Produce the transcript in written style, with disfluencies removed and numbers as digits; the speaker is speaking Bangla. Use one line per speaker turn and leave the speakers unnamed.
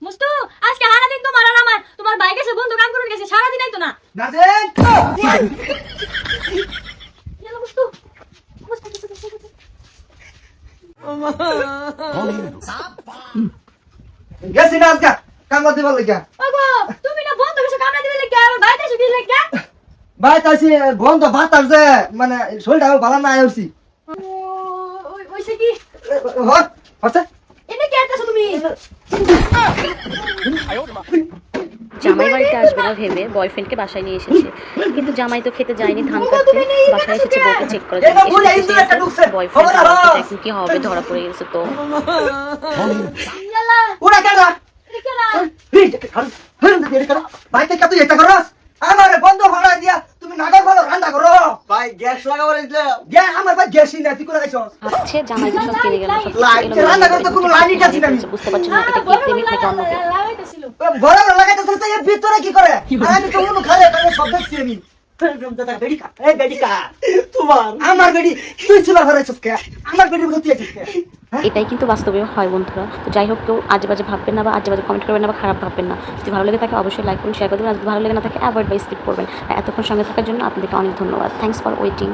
মুস্তু আজকে সারা দিন তোমার আর আমার তোমার বাইক এসে বন্ধু কাম করুন গেছে সারা দিন আইতো না
নাজেন
চলো মুস্তু
গেছি না আজকে কামলা দিবার লাগিয়া
ওগো তুমি না বন্ধু কিছু কামড়া দিলে কি আর বাইতে এসে দিলে কি
ভাই তাইছি বন্ধ ভাত আসছে মানে শরীরটা ভালো না আইছি
ওইসে কি
হচ্ছে
এনে কি আইতাছো তুমি
জামাই বাড়িতে আসবে না ভেবে বয়ফ্রেন্ডকে বাসায় নিয়ে এসেছে, কিন্তু জামাই তো খেতে যায়নি ধান কাটতে, বাসায় এসেছে বউকে চেক করার জন্য। বয়ফ্রেন্ড এখন কি হবে, ধরা পড়ে গেছে তো।
ইয়ালা
ওরা কেডা
কেরা
ভাই থেকে তুই এটা করস আমার বন্ধ ভাড়া দিয়া তুমি নাগর ভালো রান্না করো ভাই গ্যাস লাগাবার দিলে গ্যাস আমার ভাই গ্যাসই না তুই করে আইছস
ভাবছে জামাই তো সব কিনে গেল, সব
লাইট রান্না করতে কোনো লাইনই কাছি না
বুঝতে পারছি না এটা কি প্রেমিক নাকি অন্য কেউ।
লাগাইতেছিল
বড় বড় লাগাইতেছ তো এর ভিতরে কি করে আর আমি তো কোনো খালে খালে সব দেখছি আমি আমার বেডি তুই ছিল হারাইছস কে আমার বেডি বলতে আছিস কে
এটাই কিন্তু বাস্তবে হয় বন্ধুরা। তো যাই হোক, কেউ আজে বাজে ভাববেন না বা আজে বাজে কমেন্ট করবেন না বা খারাপ ভাববেন না। যদি ভালো লেগে থাকে অবশ্যই লাইক করুন, শেয়ার করবেন। আর যদি ভালো লেগে না থাকে অ্যাভয়েড বা স্কিপ করবেন। আর এতক্ষণ সঙ্গে থাকার জন্য আপনাদেরকে অনেক ধন্যবাদ। Thanks for waiting.